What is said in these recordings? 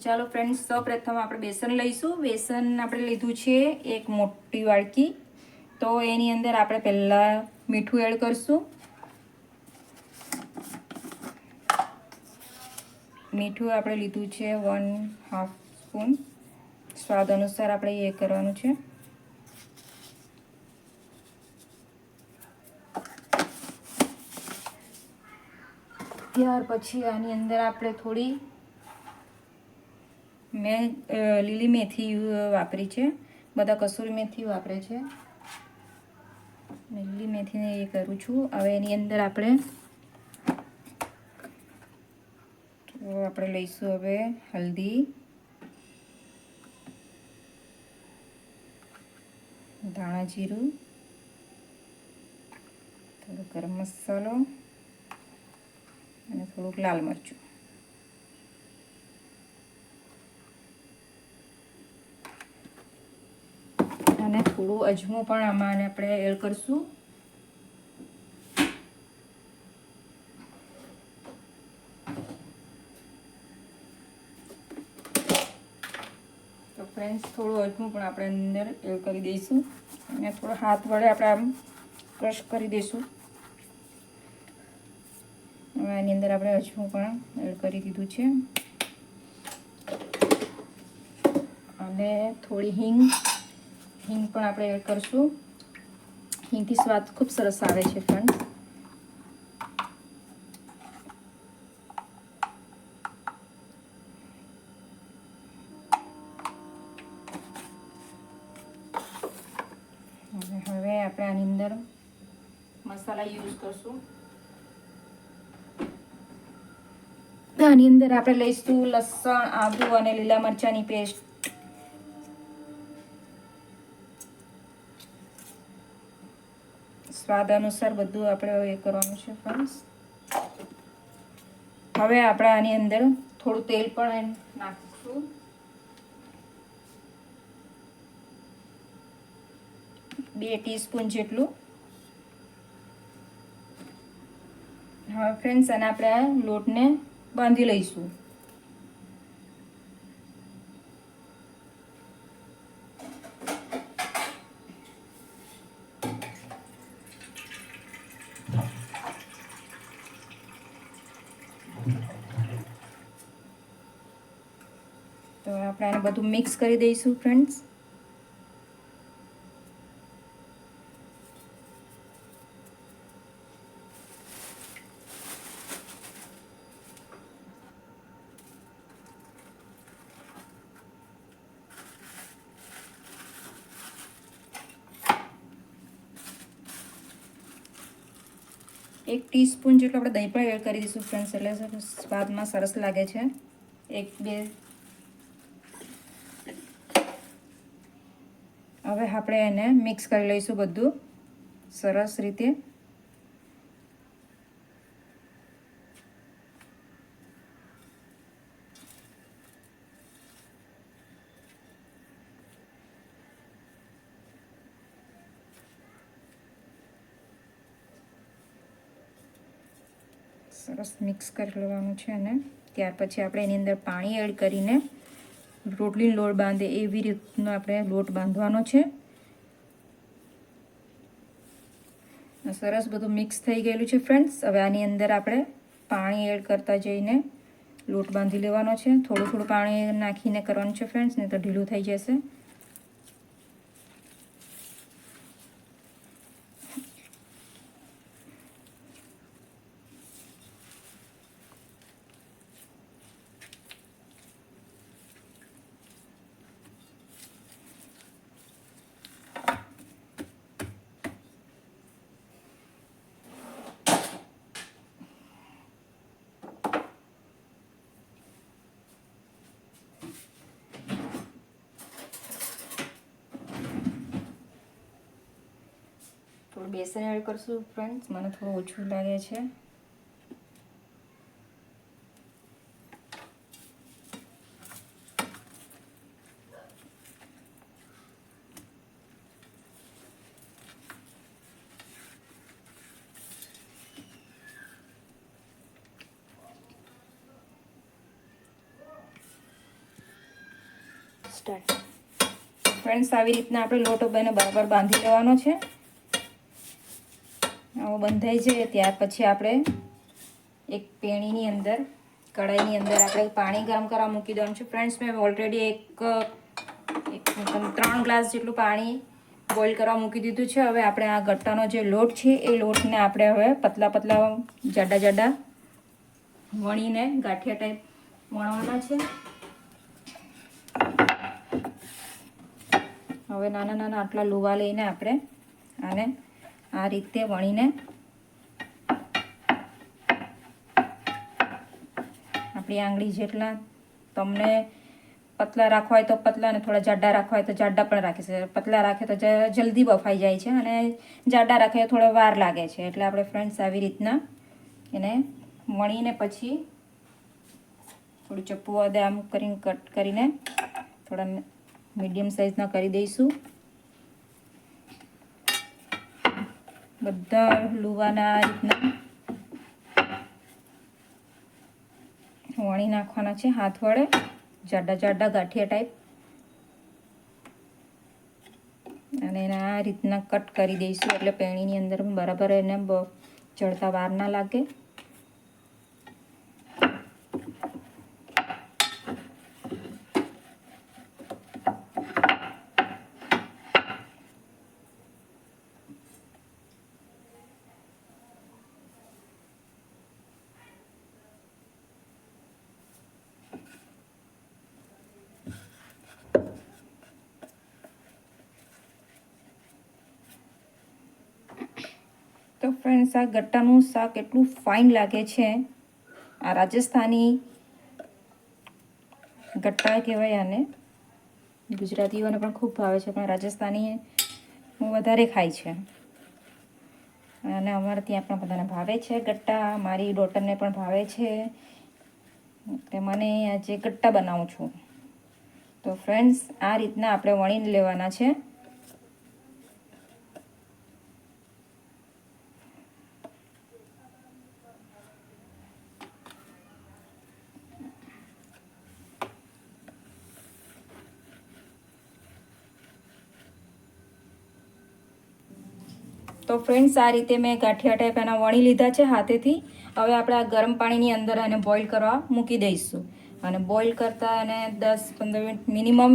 ચાલો ફ્રેન્ડ્સ, સૌપ્રથમ આપણે બેસન લઈશું. બેસન આપણે લીધું છે એક મોટી વાડકી. તો એની અંદર આપણે પહેલાં મીઠું એડ કરશું. મીઠું આપણે લીધું છે 1/2 સ્પૂન. સ્વાદ અનુસાર આપણે એ કરવાનું છે. ત્યાર પછી આની અંદર આપણે થોડી મેં લીલી મેથી વાપરી છે. બધા કસૂરી મેથી વાપરે છે. લીલી મેથીને એ કરું છું. હવે એની અંદર આપણે લઈશું હવે હલ્દી, ધાણા જીરું, થોડો ગરમ મસાલો અને થોડુંક લાલ મરચું. અને થોડું અજમો પણ આમાં આપણે એડ કરશું. તો ફ્રેન્ડ્સ, થોડું અજમું પણ આપણે અંદર એડ કરી દઈશું અને થોડો હાથ વડે આપણે આમ ક્રશ કરી દઈશું. હવે આની અંદર આપણે અજમું પણ એડ કરી દીધું છે અને થોડી હિંગ પણ આપણે એડ કરશું. હિંગથી સ્વાદ ખૂબ સરસ આવે છે ફ્રેન્ડ્સ. હવે આપણે આની અંદર મસાલા યુઝ કરશું. આની અંદર આપણે લઈશું લસણ, આદુ અને લીલા મરચાંની પેસ્ટ. સ્વાદ અનુસાર બધું આપણે એ કરવાનું છે ફ્રેન્ડ્સ. હવે આપણે આની અંદર થોડું તેલ પણ નાખીશું. બે ટીસ્પૂન જેટલું. હવે ફ્રેન્ડ્સ, અને આપણે આ લોટને બાંધી લઈશું. તો આપણે આને બધું મિક્સ કરી દઈશું ફ્રેન્ડ્સ. એક ટીસ્પૂન જેટલું આપણે દહીં પણ એડ કરી દઈશું ફ્રેન્ડ્સ, એટલે સ્વાદમાં સરસ લાગે છે. 1-2. હવે આપણે એને મિક્સ કરી લઈશું બધું સરસ રીતે. સરસ મિક્સ કરી લેવાનું છે. અને ત્યાર પછી આપણે એની અંદર પાણી એડ કરીને રોટલી લોટ બાંધે એવી રીતનો આપણે લોટ બાંધવાનો છે. સરસ બધું મિક્સ થઈ ગયેલું છે ફ્રેન્ડ્સ. હવે આની અંદર આપણે પાણી એડ કરતા જઈને લોટ બાંધી લેવાનો છે. થોડું પાણી નાખીને કરવાનું છે ફ્રેન્ડ્સ, નહીં તો ઢીલું થઈ જશે. થોડું બેસન એડ કરશું ફ્રેન્ડ્સ, મને થોડું ઓછું લાગે છે. સ્ટાર્ટ. ફ્રેન્ડ્સ આવી રીતના આપણે લોટ બરાબર બાંધી લેવાનો છે. આવો બંધાઈ જાય ત્યાર પછી આપણે એક પેણીની અંદર કઢાઈની અંદર આપણે પાણી ગરમ કરવા મૂકી દેવાનું છે. ફ્રેન્ડ્સ મેં ઓલરેડી એક 3 ગ્લાસ જેટલું પાણી બોઇલ કરવા મૂકી દીધું છે. હવે આપણે આ ગટ્ટાનો જે લોટ છે એ લોટને આપણે હવે પતલા જાડા વણીને ગાંઠિયા ટાઈપ વણવાના છે. હવે નાના આટલા લુવા લઈને આપણે આને આ રીતે વણીને આપણી આંગળી જેટલા, તમને પતલા રાખવા હોય તો પતલા અને થોડા જાડા રાખવા હોય તો જાડા પણ રાખી શકે. પતલા રાખે તો જલ્દી બફાઈ જાય છે અને જાડા રાખે તો થોડો વાર લાગે છે. એટલે આપણે ફ્રેન્ડ્સ આવી રીતના એને વણીને પછી થોડું ચપ્પુ વડે આમ કરીને કટ કરીને થોડા મીડિયમ સાઇઝના કરી દઈશું. બધા લુવાના આ રીતના વણી નાખવાના છે હાથ વડે, જાડા ગાંઠિયા ટાઈપ. અને એને આ રીતના કટ કરી દઈશું એટલે પેણીની અંદર બરાબર એને ચડતા વાર ના લાગે. તો ફ્રેન્ડ્સ આ ગટ્ટાનું શાક એટલું ફાઇન લાગે છે. આ રાજસ્થાની ગટ્ટા કહેવાય આને. ગુજરાતીઓને પણ ખૂબ ભાવે છે પણ રાજસ્થાની વધારે ખાય છે અને અમારે ત્યાં પણ બધાને ભાવે છે ગટ્ટા. મારી ડોટરને પણ ભાવે છે એટલે મને આજે ગટ્ટા બનાવું છું. તો ફ્રેન્ડ્સ આ રીતના આપણે વણીને લેવાના છે. તો ફ્રેન્ડ્સ આ રીતે મેં ગાંઠિયા ટાઈપ એના વણી લીધા છે હાથેથી. હવે આપણે આ ગરમ પાણીની અંદર એને બોઇલ કરવા મૂકી દઈશું. અને બોઇલ કરતાં એને 10-15 મિનિટ, મિનિમમ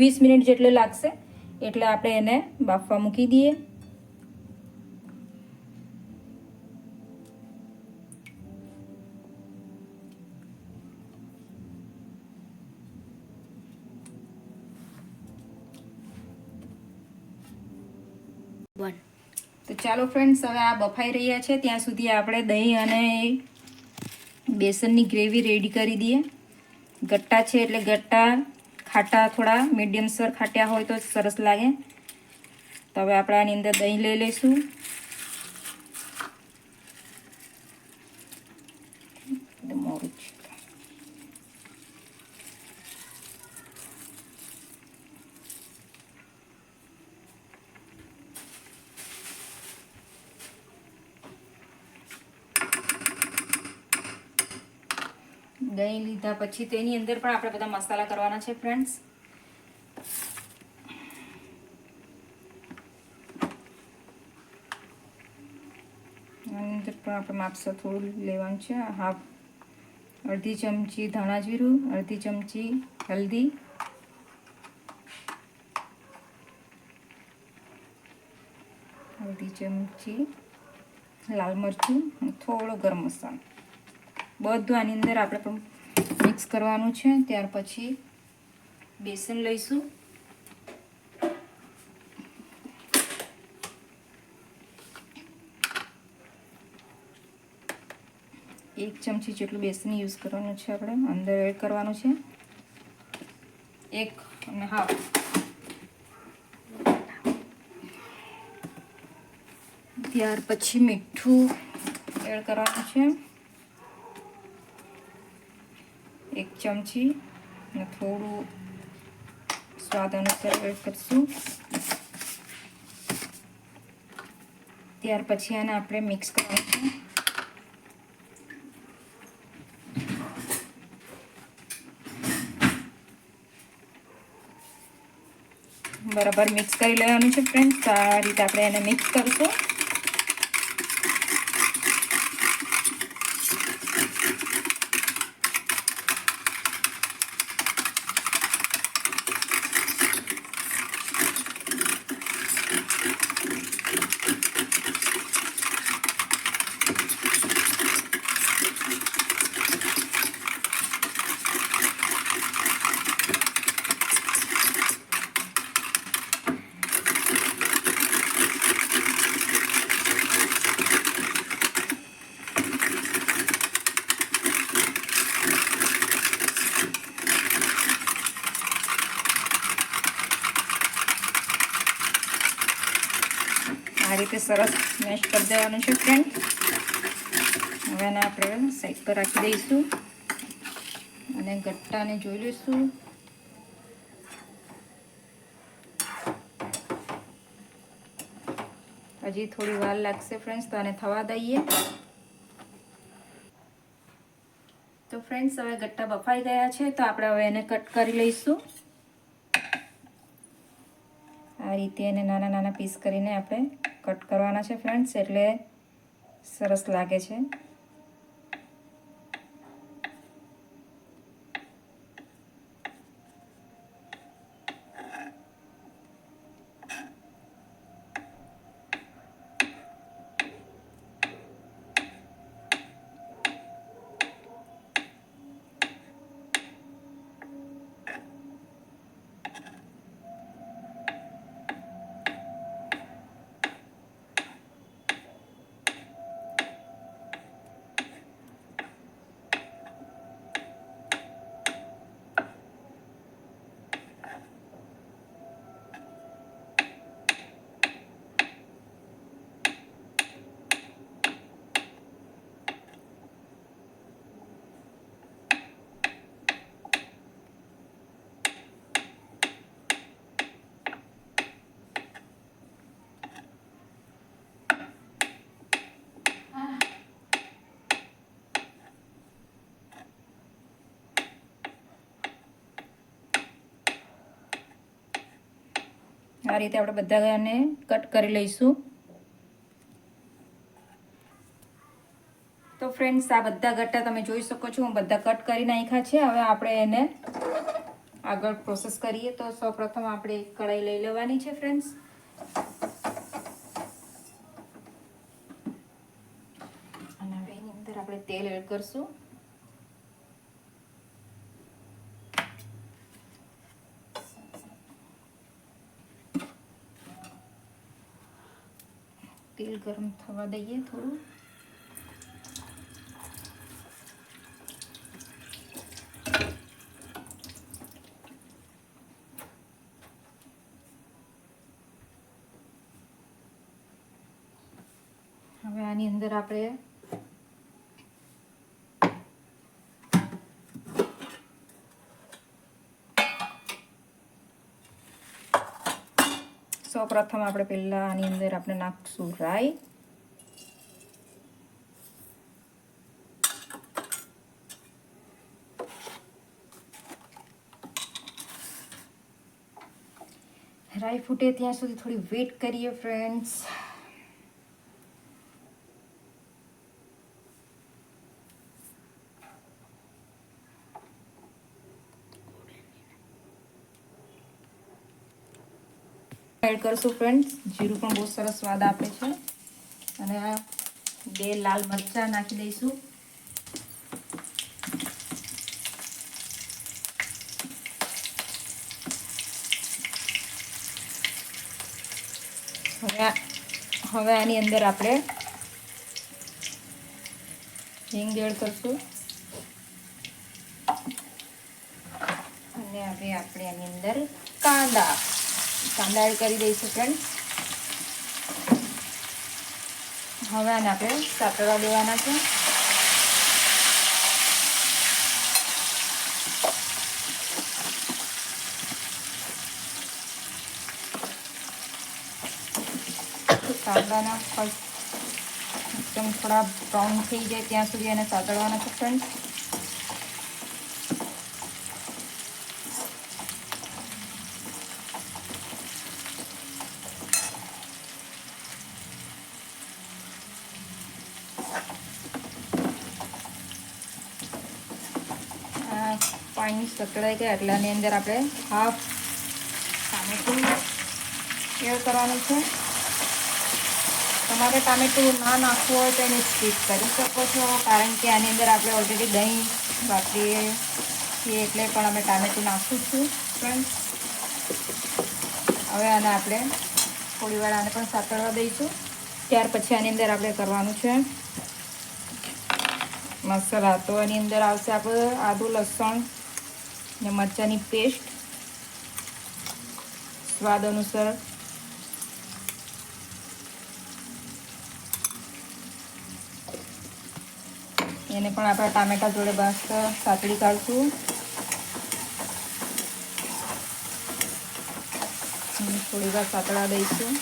20 મિનિટ જેટલું લાગશે. એટલે આપણે એને બાફવા મૂકી દઈએ. તો ચાલો ફ્રેન્ડ્સ, હવે આ બફાઈ રહ્યા છે ત્યાં સુધી આપણે દહીં અને બેસનની ગ્રેવી રેડી કરી દઈએ. ગટ્ટા છે એટલે ગટ્ટા ખાટા થોડા મીડિયમસર ખાટ્યા હોય તો સરસ લાગે. તો હવે આપણે આની અંદર દહીં લઈ લઈશું. મોરું છે દહીં લીધા પછી તેની અંદર પણ આપણે બધા મસાલા કરવાના છે ફ્રેન્ડ્સ. આની અંદર પણ આપણે માપસર થોડું લેવાનું છે. અડધી ચમચી ધાણા જીરું, અડધી ચમચી હલ્દી, અડધી ચમચી લાલ મરચું અને થોડો ગરમ મસાલો. બધું આની અંદર આપણે પણ મિક્સ કરવાનું છે. ત્યાર પછી બેસન લઈશું. એક ચમચી જેટલું બેસન યુઝ કરવાનું છે. આપણે અંદર એડ કરવાનું છે 1.5. ત્યાર પછી મીઠું એડ કરવાનું છે 1 ચમચી અને થોડું સ્વાદ અનુસાર એડ કરશું. ત્યાર પછી આને આપણે મિક્સ કરવાનું છે. બરાબર મિક્સ કરી લેવાનું છે ફ્રેન્ડ્સ. આ રીતે આપણે એને મિક્સ કરીશું. આ રીતે સરસ મેશ કરી દેવાનું છે ફ્રેન્ડ. હવે એને આપણે સાઈડ પર રાખી દઈશું અને ગટ્ટાને જોઈ લઈશું. હજી થોડી વાર લાગશે ફ્રેન્ડ્સ, તો આને થવા દઈએ. તો ફ્રેન્ડ્સ હવે ગટ્ટા બફાઈ ગયા છે, તો આપણે હવે એને કટ કરી લઈશું. આ રીતે એને નાના નાના પીસ કરીને આપણે કટ કરવાના છે ફ્રેન્ડ્સ, એટલે સરસ લાગે છે. આ રીતે આપણે બધાને કટ કરી લઈશું. તો ફ્રેન્ડ્સ આ બધા ગટ્ટા તમે જોઈ શકો છો, હું બધા કટ કરી નાખ્યા છે. હવે આપણે એને આગળ પ્રોસેસ કરીએ. તો સૌપ્રથમ આપણે એક કઢાઈ લઈ લેવાની છે ફ્રેન્ડ્સ. અને હવે એની અંદર આપણે તેલ એડ કરશું. તેલ ગરમ થવા દઈએ થોડું. હવે આની અંદર આપણે સૌપ્રથમ આપણે પહેલા આની અંદર આપણે નાખશું રાઈ. રાઈ ફૂટે ત્યાં સુધી થોડી વેટ કરીએ ફ્રેન્ડ્સ. એડ કરશું ફ્રેન્ડ્સ. જીરું પણ બહુ સરસ સ્વાદ આપે છે. અને આ 2 લાલ મરચાં નાખી દઈશું. હવે આની અંદર આપણે હિંગ એડ કરશું. અને હવે આપણે આની અંદર કાંદા એડ કરી દઈશું ફ્રેન્ડ્સ. હવે આને આપણે સાતળવા દેવાના છે. કાંદાના એકદમ થોડા બ્રાઉન થઈ જાય ત્યાં સુધી એને સાતળવાના છે ફ્રેન્ડ્સ. પાણી સતળાઈ ગયા એટલે આની અંદર આપણે હાફ ટામેટું એડ કરવાનું છે. તમારે ટામેટું ના નાખવું હોય તો એને સ્કીપ કરી શકો છો, કારણ કે આની અંદર આપણે ઓલરેડી દહીં વાપરીએ છીએ એટલે પણ અમે ટામેટું નાખું છું ફ્રેન્ડ્સ. હવે આને આપણે થોડી વાર આને પણ સાતળવા દઈશું. ત્યાર પછી આની અંદર આપણે કરવાનું છે મસાલા. તો એની અંદર આવશે આપણે આદું લસણ ને મરચાંની પેસ્ટ, સ્વાદ અનુસાર એને પણ આપણે ટામેટા જોડે મસ્ત સાતળી કાઢશું. થોડી વાર સાતળવા દઈશું.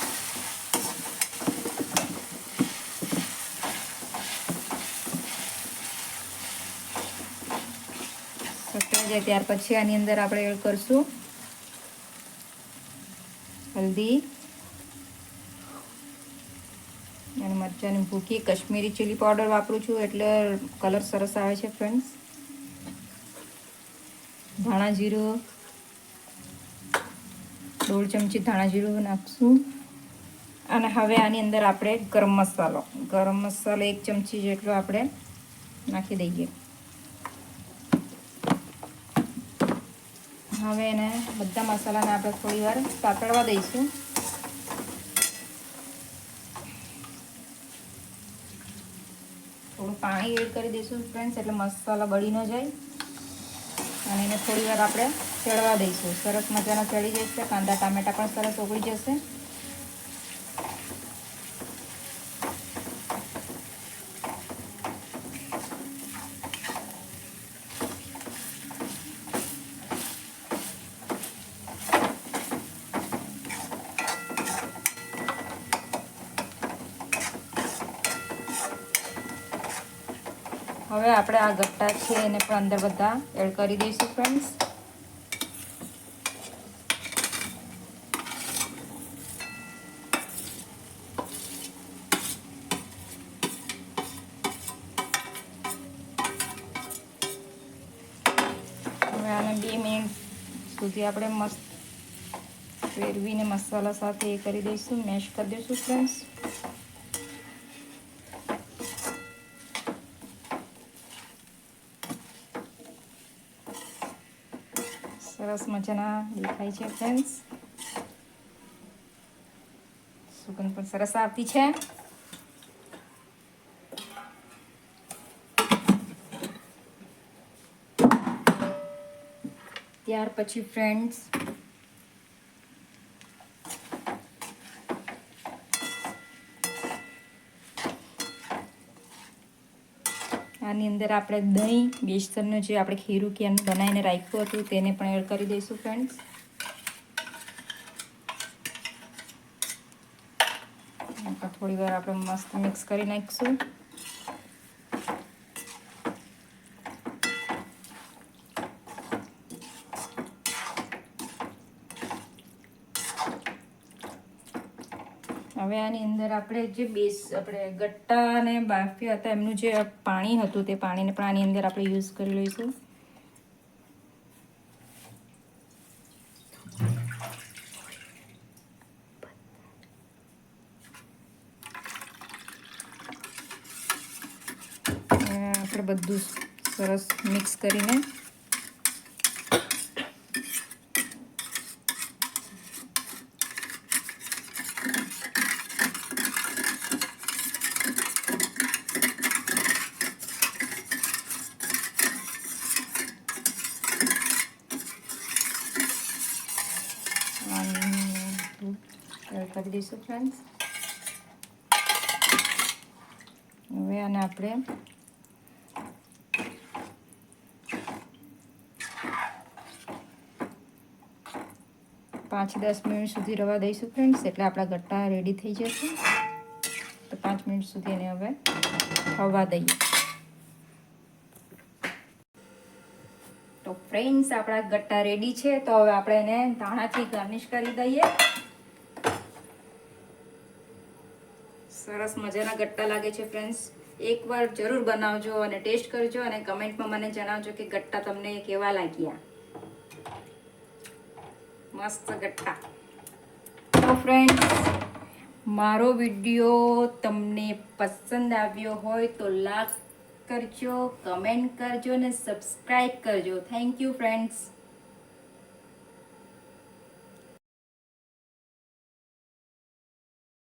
સતળાઈ જાય ત્યાર પછી આની અંદર આપણે એડ કરશું હલ્દી અને મરચાંની ભૂકી. કશ્મીરી ચીલી પાવડર વાપરું છું એટલે કલર સરસ આવે છે ફ્રેન્ડ્સ. ધાણા જીરું 1.5 ચમચી ધાણા જીરું નાખશું. અને હવે આની અંદર આપણે ગરમ મસાલો 1 ચમચી જેટલો આપણે નાખી દઈએ. હવે એને બધા મસાલાને આપણે થોડી વાર સાતળવા દઈશું. થોડું પાણી એડ કરી દઈશું ફ્રેન્ડ્સ એટલે મસાલા બળી ન જાય. અને એને થોડી વાર આપણે ચડવા દઈશું. સરસ મજાના ચડી જશે. કાંદા ટામેટા પણ સરસ ઓગળી જશે. હવે આપણે આ ગટ્ટા છે એને પણ અંદર બધા એડ કરી દઈશું ફ્રેન્ડ્સ. હવે આને 2 મિનિટ સુધી આપણે મસ્ત ફેરવીને મસાલા સાથે એ કરી દઈશું, મેશ કરી દઈશું ફ્રેન્ડ્સ. સરસ મજાના દેખાય છે ફ્રેન્ડ્સ. સુગંધ પણ સરસ આવતી છે. ત્યાર પછી ફ્રેન્ડ્સ આની અંદર આપણે દહીં બેસનનું જે આપણે ખીરું કેમ બનાવીને રાખ્યું હતું તેને પણ એડ કરી દઈશું ફ્રેન્ડ્સ. થોડી વાર આપણે મસ્ત મિક્સ કરી નાખીશું. હવે આની અંદર આપણે જે આપણે ગટ્ટા અને બાફી હતા એમનું જે પાણી હતું તે પાણીને પણ આની અંદર આપણે યુઝ કરી લઈશું. આપણે બધું સરસ મિક્સ કરીને કરી દઈશું ફ્રેન્ડ્સ. હવે આને આપણે 5-10 મિનિટ સુધી રવા દઈશું ફ્રેન્ડ્સ, એટલે આપણા ગટ્ટા રેડી થઈ જશે. તો 5 મિનિટ સુધી એને હવે થવા દઈએ. તો ફ્રેન્ડ્સ આપણા ગટ્ટા રેડી છે. તો હવે આપણે એને ધાણાથી ગાર્નિશ કરી દઈએ. સરસ મજાના ગટ્ટા લાગે છે ફ્રેન્ડ્સ. એકવાર જરૂર બનાવજો અને ટેસ્ટ કરજો અને કમેન્ટમાં મને જણાવજો કે ગટ્ટા તમને કેવા લાગ્યા. મસ્ત ગટ્ટા. તો ફ્રેન્ડ્સ, મારો વિડીયો તમને પસંદ આવ્યો હોય તો લાઈક કરજો, કમેન્ટ કરજો અને સબસ્ક્રાઈબ કરજો. Thank you friends.